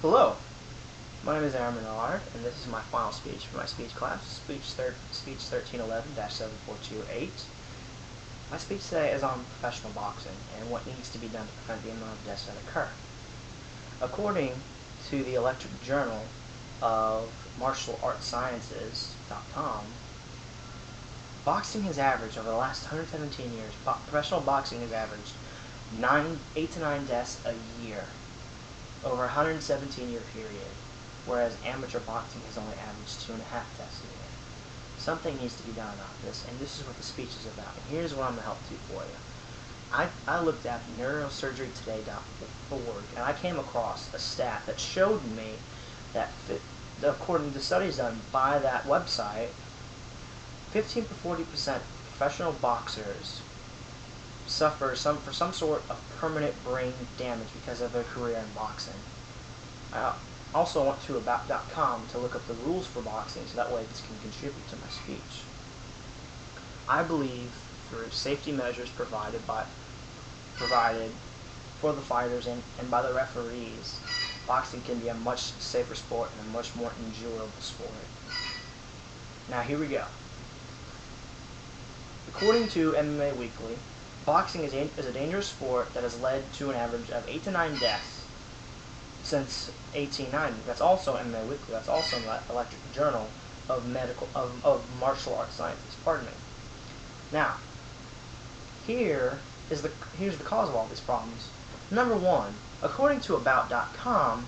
Hello, my name is Aaron Menard, and this is my final speech for my speech class, speech 1311-7428. My speech today is on professional boxing and what needs to be done to prevent the amount of deaths that occur. According to the Electric Journal of Martial Arts Sciences.com, boxing has averaged, over the last 117 years, professional boxing has averaged 8 to 9 deaths a year over a 117-year period, whereas amateur boxing has only averaged 2.5 deaths a year. Something needs to be done about this, and this is what the speech is about. And here's what I'm going to help do for you. I looked at neurosurgerytoday.org, and I came across a stat that showed me that, according to studies done by that website, 15 to 40% professional boxers suffer for some sort of permanent brain damage because of their career in boxing. I also went to about.com to look up the rules for boxing so that way this can contribute to my speech. I believe through safety measures provided for the fighters and by the referees, boxing can be a much safer sport and a much more enjoyable sport. Now here we go. According to MMA Weekly, boxing is a dangerous sport that has led to an average of 8 to 9 deaths since 1890. That's also MMA Weekly. That's also in the Electric Journal of Martial Arts Sciences. Pardon me. Now, here's the cause of all these problems. Number one, according to about.com,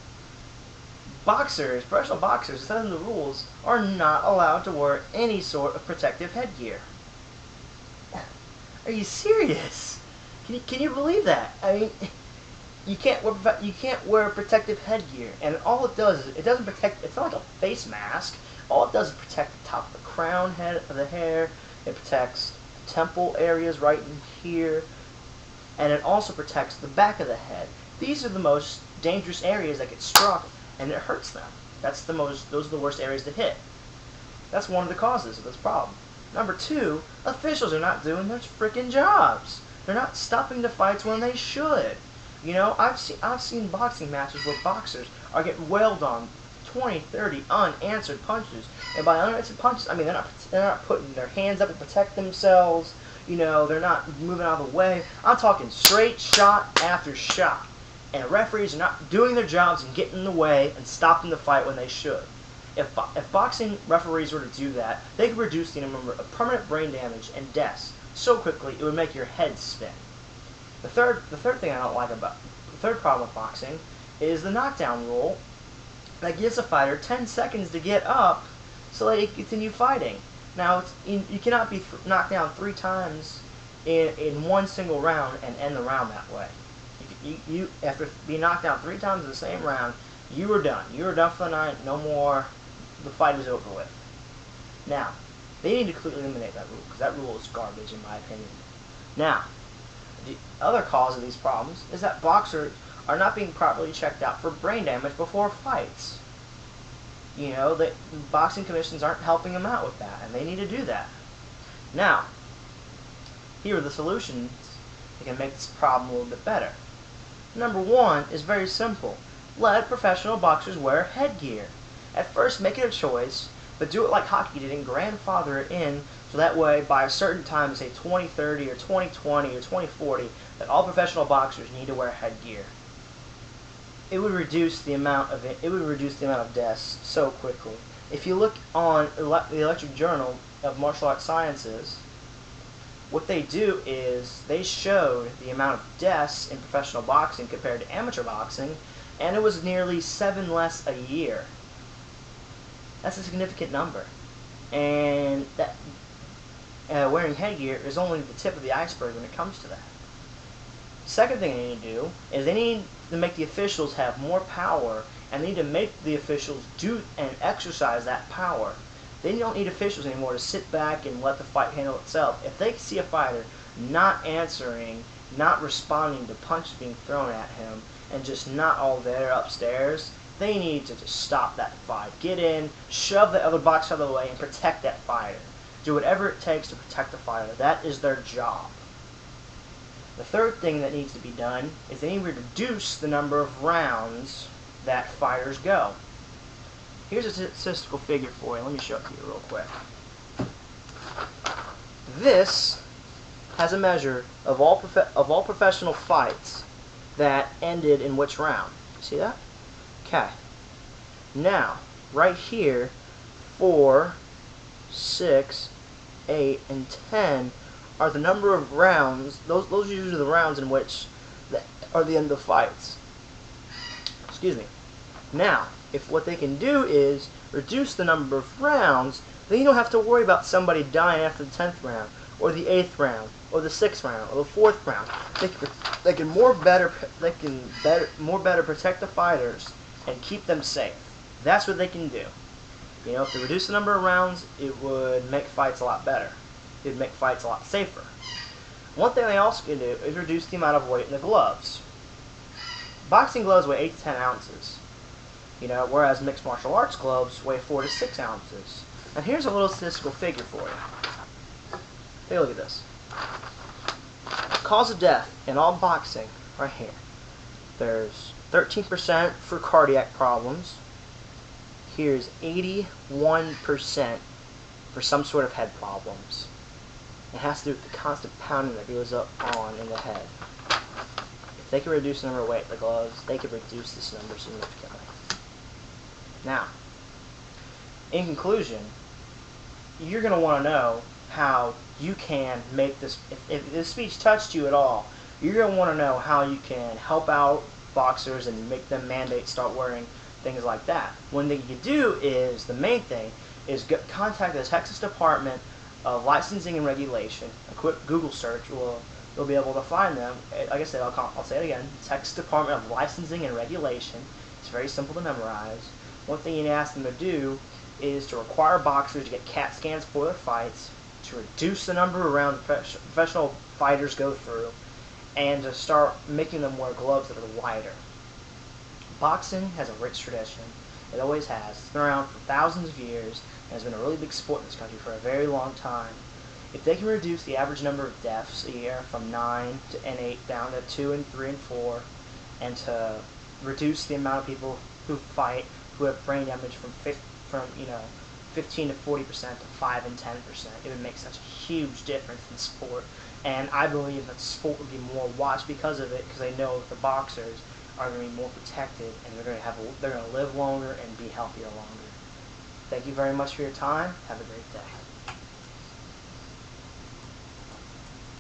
professional boxers, instead of the rules, are not allowed to wear any sort of protective headgear. Are you serious? Can you believe that? I mean, you can't wear protective headgear, and all it does is it doesn't protect. It's not like a face mask. All it does is protect the top of the crown, head of the hair. It protects the temple areas right in here, and it also protects the back of the head. These are the most dangerous areas that get struck, and it hurts them. Those are the worst areas to hit. That's one of the causes of this problem. Number two, officials are not doing their freaking jobs. They're not stopping the fights when they should. You know, I've seen boxing matches where boxers are getting wailed on 20, 30 unanswered punches. And by unanswered punches, I mean they're not putting their hands up to protect themselves. You know, they're not moving out of the way. I'm talking straight shot after shot. And referees are not doing their jobs and getting in the way and stopping the fight when they should. If boxing referees were to do that, they could reduce the number of permanent brain damage and deaths so quickly it would make your head spin. The third thing I don't like about the third problem with boxing is the knockdown rule that gives a fighter 10 seconds to get up so they can continue fighting. Now you cannot be knocked down 3 times in one single round and end the round that way. You after being knocked down 3 times in the same round, you are done. You are done for the night. No more. The fight is over with. Now, they need to completely eliminate that rule because that rule is garbage in my opinion. Now, the other cause of these problems is that boxers are not being properly checked out for brain damage before fights. You know, the boxing commissions aren't helping them out with that, and they need to do that. Now, here are the solutions that can make this problem a little bit better. Number one is very simple. Let professional boxers wear headgear. At first, make it a choice, but do it like hockey did and grandfather it in, so that way, by a certain time, say 2030 or 2020 or 2040, that all professional boxers need to wear headgear. It would reduce the amount of deaths so quickly. If you look on the Electric Journal of Martial Arts Sciences, what they do is they showed the amount of deaths in professional boxing compared to amateur boxing, and it was nearly 7 less a year. That's a significant number. And that wearing headgear is only the tip of the iceberg when it comes to that. Second thing they need to do is they need to make the officials have more power, and they need to make the officials do and exercise that power. They don't need officials anymore to sit back and let the fight handle itself. If they see a fighter not answering, not responding to punches being thrown at him, and just not all there upstairs, they need to just stop that fight. Get in, shove the other boxer out of the way, and protect that fighter. Do whatever it takes to protect the fighter. That is their job. The third thing that needs to be done is they need to reduce the number of rounds that fighters go. Here's a statistical figure for you. Let me show it to you real quick. This has a measure of all professional fights that ended in which round. See that? Okay. Now, right here, 4, 6, 8, and 10 are the number of rounds. Those are usually the rounds in which are the end of fights. Excuse me. Now, if what they can do is reduce the number of rounds, then you don't have to worry about somebody dying after the 10th round, or the 8th round, or the 6th round, or the 4th round. They can more better protect the fighters and keep them safe. That's what they can do. You know, if they reduce the number of rounds, it would make fights a lot better. It would make fights a lot safer. One thing they also can do is reduce the amount of weight in the gloves. Boxing gloves weigh 8 to 10 ounces. You know, whereas mixed martial arts gloves weigh 4 to 6 ounces. And here's a little statistical figure for you. Take a look at this. Cause of death in all boxing, right here. There's 13% for cardiac problems. Here's 81% for some sort of head problems. It has to do with the constant pounding that goes on in the head. If they can reduce the number of weight in the gloves, they can reduce this number significantly. Now, in conclusion, you're going to want to know how you can make this, if this speech touched you at all, you're going to want to know how you can help out boxers and make them mandate start wearing things like that. One thing you can do is, the main thing, is contact the Texas Department of Licensing and Regulation. A quick Google search you'll be able to find them. Like I said, I'll say it again, Texas Department of Licensing and Regulation. It's very simple to memorize. One thing you can ask them to do is to require boxers to get CAT scans for their fights, to reduce the number of rounds professional fighters go through, and to start making them wear gloves that are wider. Boxing has a rich tradition. It always has. It's been around for thousands of years and has been a really big sport in this country for a very long time. If they can reduce the average number of deaths a year from 9 and 8 down to 2 and 3 and 4, and to reduce the amount of people who fight who have brain damage from 15 to 40% to 5 and 10%, it would make such a huge difference in sport. And I believe that sport would be more watched because of it, because they know that the boxers are going to be more protected and they're going to live longer and be healthier longer. Thank you very much for your time. Have a great day.